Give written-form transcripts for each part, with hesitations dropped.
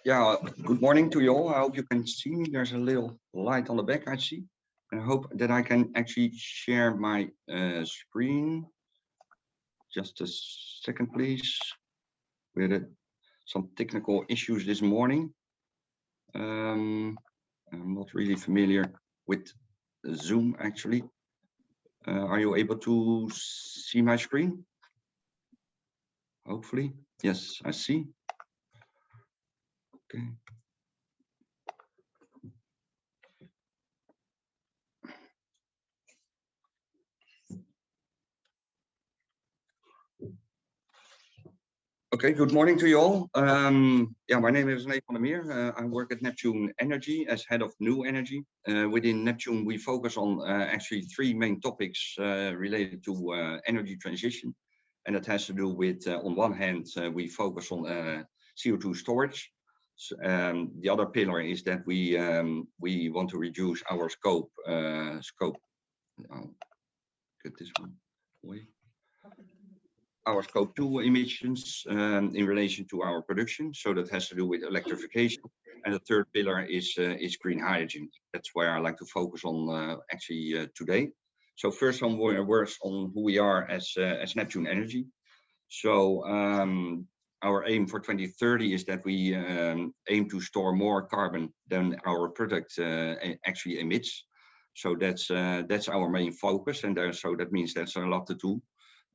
Yeah, good morning to you all. I hope you can see me. There's a little light on the back, I see. And I hope that I can actually share my screen. Just a second, please. We had some technical issues this morning. I'm not really familiar with Zoom, actually. Are you able to see my screen? Hopefully. Yes, I see. Okay. Okay, good morning to you all. Yeah, my name is Rene van der Meer. I work at Neptune Energy as head of new energy. Within Neptune, we focus on actually three main topics related to energy transition. And that has to do with, on one hand, we focus on CO2 storage. So, the other pillar is that we want to reduce our scope. Get this one away. Our scope 2 emissions in relation to our production. So that has to do with electrification. And the third pillar is green hydrogen. That's where I like to focus on today. So first, some words on who we are as Neptune Energy. So our aim for 2030 is that we aim to store more carbon than our product actually emits. So that's our main focus, and so that means there's a lot to do.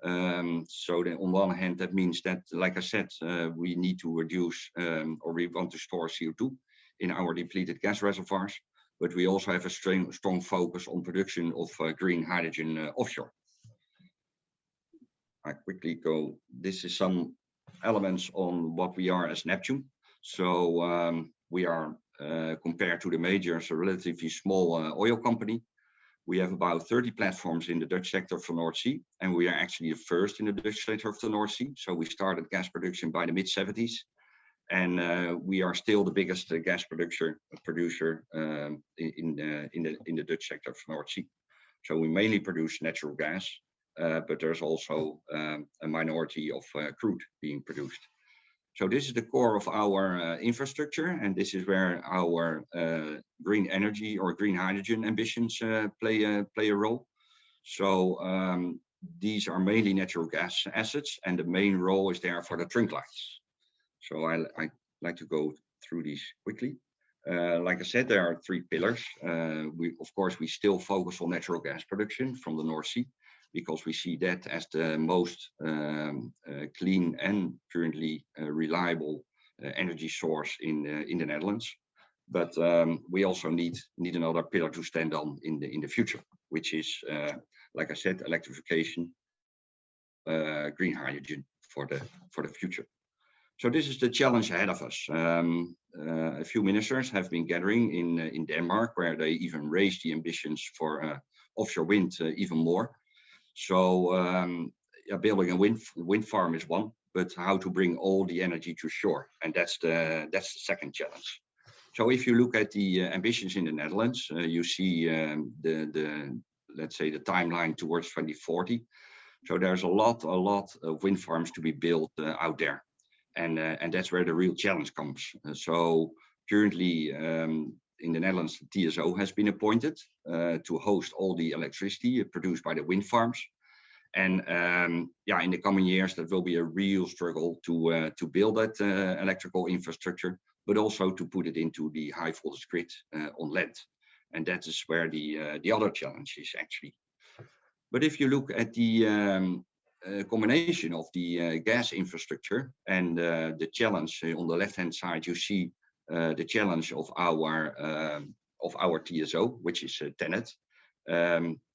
So then on one hand, that means that, like I said, we need to reduce or we want to store CO2 in our depleted gas reservoirs, but we also have a strong focus on production of green hydrogen offshore. I quickly go, this is some elements on what we are as Neptune. So we are, compared to the majors, a relatively small oil company. We have about 30 platforms in the Dutch sector of the North Sea, and we are actually the first in the Dutch sector of the North Sea. So we started gas production by the mid-70s, and we are still the biggest gas producer in the Dutch sector of the North Sea. So we mainly produce natural gas, but there's also a minority of crude being produced. So this is the core of our infrastructure, and this is where our green energy or green hydrogen ambitions play a role. So these are mainly natural gas assets, and the main role is there for the trunk lines. So I like to go through these quickly. Like I said, there are three pillars. Of course, we still focus on natural gas production from the North Sea, because we see that as the most clean and currently reliable energy source in the Netherlands. But we also need another pillar to stand on in the future, which is, like I said, electrification, green hydrogen for the future. So this is the challenge ahead of us. A few ministers have been gathering in Denmark, where they even raised the ambitions for offshore wind even more. So building a wind farm is one, but how to bring all the energy to shore, and that's the second challenge. So if you look at the ambitions in the Netherlands, you see let's say the timeline towards 2040. So there's a lot of wind farms to be built out there, and that's where the real challenge comes. So currently in the Netherlands, the TSO has been appointed to host all the electricity produced by the wind farms. And in the coming years, that will be a real struggle to build that electrical infrastructure, but also to put it into the high voltage grid on land. And that is where the other challenge is actually. But if you look at the combination of the gas infrastructure and the challenge on the left-hand side, you see the challenge of our TSO, which is TenneT,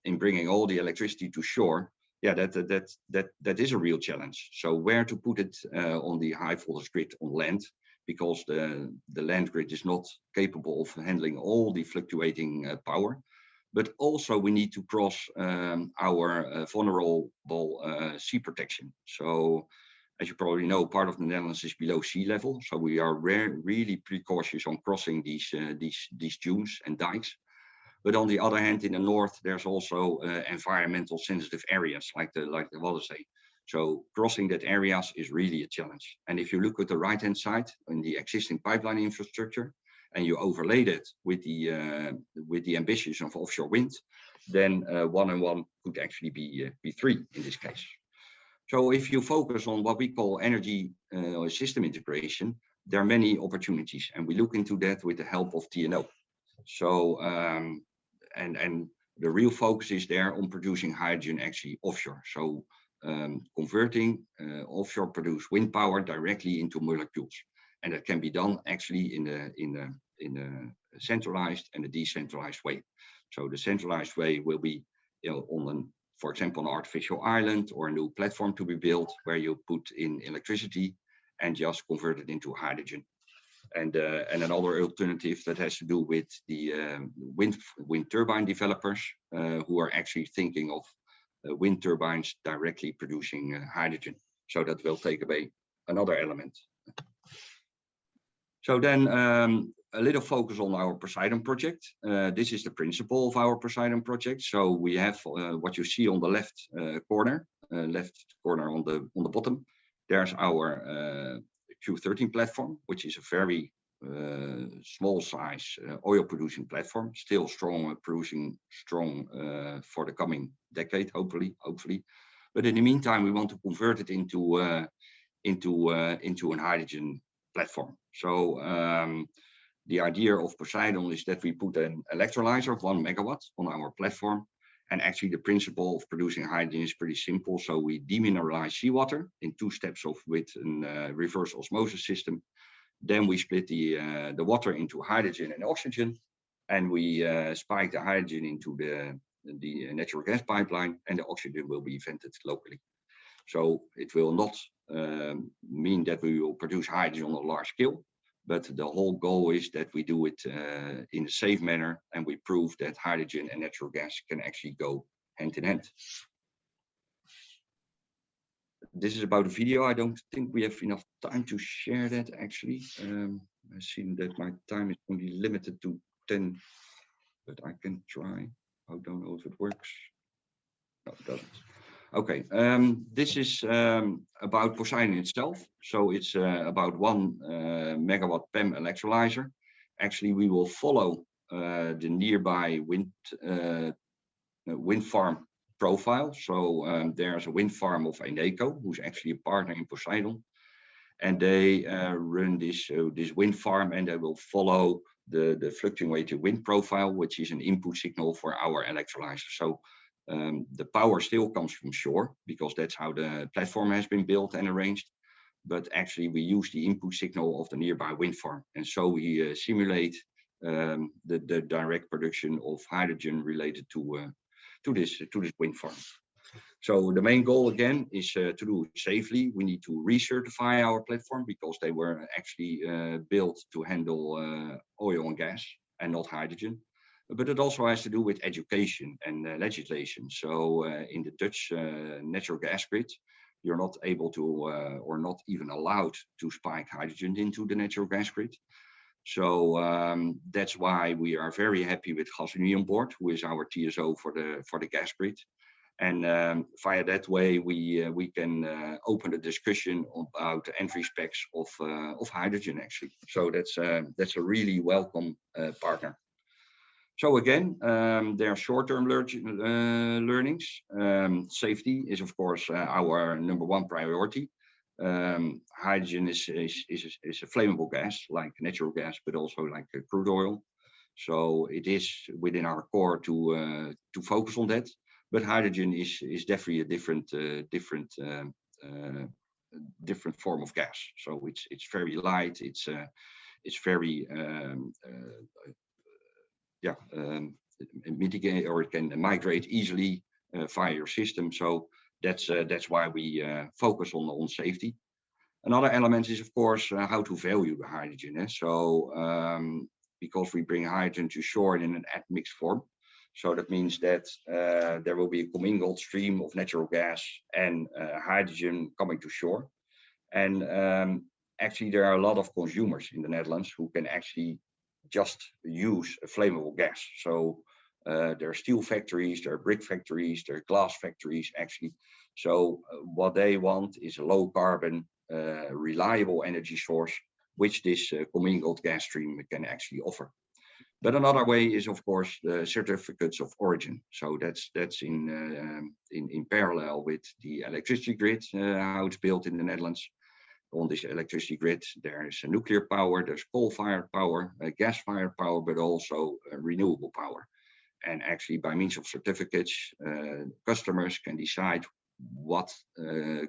in bringing all the electricity to shore. Yeah, that is a real challenge. So where to put it on the high voltage grid on land, because the land grid is not capable of handling all the fluctuating power. But also we need to cross our vulnerable sea protection. So as you probably know, part of the Netherlands is below sea level. So we are really precautious on crossing these dunes and dikes. But on the other hand, in the north, there's also environmental sensitive areas like the Waddenzee. So crossing that areas is really a challenge. And if you look at the right-hand side in the existing pipeline infrastructure, and you overlay that with the ambitions of offshore wind, then 1 and 1 could actually be 3 in this case. So if you focus on what we call energy system integration, there are many opportunities, and we look into that with the help of TNO. So and the real focus is there on producing hydrogen actually offshore. So converting offshore produced wind power directly into molecules, and that can be done actually in a centralized and a decentralized way. So the centralized way will be, for example, an artificial island or a new platform to be built where you put in electricity and just convert it into hydrogen. And another alternative that has to do with the wind turbine developers who are actually thinking of wind turbines directly producing hydrogen. So that will take away another element. So then a little focus on our PosHyDon project. This is the principle of our PosHyDon project. So we have what you see on the left corner on the bottom. There's our Q13 platform, which is a very small size oil producing platform, still strong, producing strong for the coming decade, hopefully. But in the meantime, we want to convert it into an hydrogen platform. So the idea of PosHyDon is that we put an electrolyzer of 1 megawatt on our platform. And actually the principle of producing hydrogen is pretty simple. So we demineralize seawater in 2 steps with a reverse osmosis system. Then we split the water into hydrogen and oxygen, and we spike the hydrogen into the natural gas pipeline, and the oxygen will be vented locally. So it will not mean that we will produce hydrogen on a large scale, but the whole goal is that we do it in a safe manner, and we prove that hydrogen and natural gas can actually go hand in hand. This is about a video. I don't think we have enough time to share that actually. I see that my time is only limited to 10, but I can try. I don't know if it works. No, it doesn't. Okay, this is about PosHyDon itself. So it's about 1 megawatt PEM electrolyzer. Actually, we will follow the nearby wind farm profile. So there's a wind farm of Eneco, who's actually a partner in PosHyDon, and they run this wind farm, and they will follow the fluctuating wind profile, which is an input signal for our electrolyzer. So the power still comes from shore because that's how the platform has been built and arranged. But actually, we use the input signal of the nearby wind farm, and so we simulate the direct production of hydrogen related to this wind farm. So the main goal again is to do it safely. We need to recertify our platform because they were actually built to handle oil and gas and not hydrogen. But it also has to do with education and legislation. So in the Dutch natural gas grid, you're not able to or not even allowed to spike hydrogen into the natural gas grid. So that's why we are very happy with GasUnie on board, who is our TSO for the gas grid. And via that way, we can open a discussion about the entry specs of hydrogen actually. So that's a really welcome partner. So again, there are short-term learnings. Safety is of course our #1 priority. Hydrogen is a flammable gas like natural gas, but also like crude oil. So it is within our core to focus on that. But hydrogen is definitely a different form of gas. So it's very light. It's very mitigate, or it can migrate easily via your system. So that's why we focus on safety. Another element is of course how to value the hydrogen. So because we bring hydrogen to shore in an admixed form. So that means that there will be a commingled stream of natural gas and hydrogen coming to shore. And actually there are a lot of consumers in the Netherlands who can actually just use a flammable gas. So there are steel factories, there are brick factories, there are glass factories actually. So what they want is a low carbon, reliable energy source, which this commingled gas stream can actually offer. But another way is, of course, the certificates of origin. So that's in parallel with the electricity grid, how it's built in the Netherlands. On this electricity grid, there is nuclear power, there's coal-fired power, gas-fired power, but also renewable power. And actually, by means of certificates, customers can decide what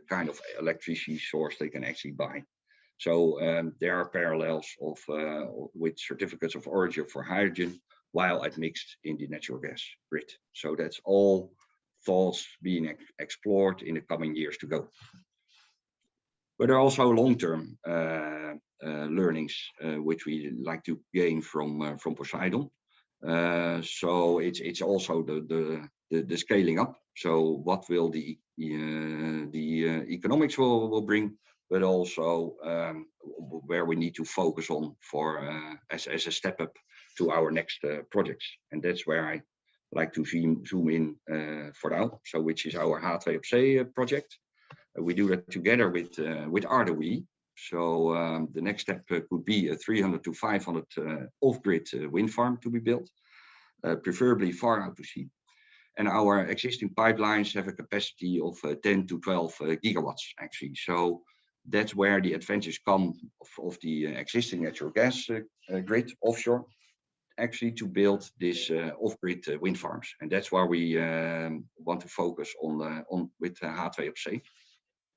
kind of electricity source they can actually buy. So there are parallels with certificates of origin for hydrogen, while it mixed in the natural gas grid. So that's all thoughts being explored in the coming years to go. But there are also long-term learnings which we like to gain from PosHyDon. So it's also the scaling up. So what will the economics will bring, but also where we need to focus on for as a step up to our next projects. And that's where I like to zoom in for now. So which is our H2OC project. We do that together with RWE. So the next step could be a 300 to 500 off-grid wind farm to be built, preferably far out to sea. And our existing pipelines have a capacity of 10 to 12 gigawatts, actually. So that's where the advantage come of the existing natural gas grid offshore, actually to build this off-grid wind farms. And that's why we want to focus on with H2OC.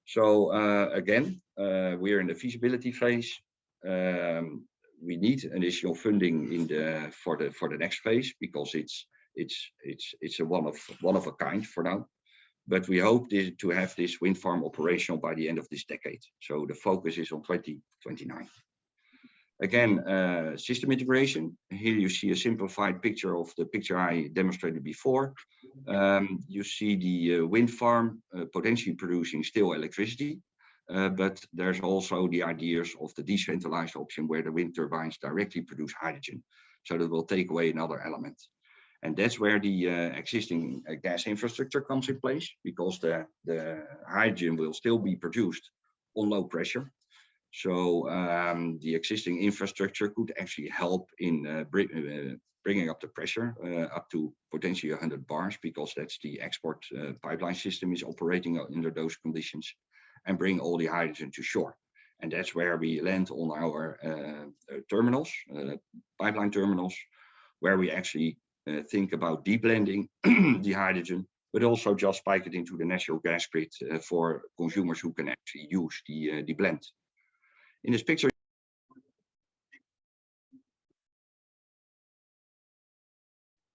So again, we're in the feasibility phase. We need additional funding for the next phase because it's a one of a kind for now. But we hope to have this wind farm operational by the end of this decade. So the focus is on 2029. Again, system integration. Here you see a simplified picture of the picture I demonstrated before. You see the wind farm potentially producing still electricity, but there's also the ideas of the decentralized option where the wind turbines directly produce hydrogen. So that will take away another element. And that's where the existing gas infrastructure comes in place, because the hydrogen will still be produced on low pressure. So the existing infrastructure could actually help in bringing up the pressure up to potentially 100 bars, because that's the export pipeline system is operating under those conditions, and bring all the hydrogen to shore. And that's where we land on our terminals, pipeline terminals, where we actually think about deblending the hydrogen, but also just spike it into the natural gas grid for consumers who can actually use the blend. In this picture,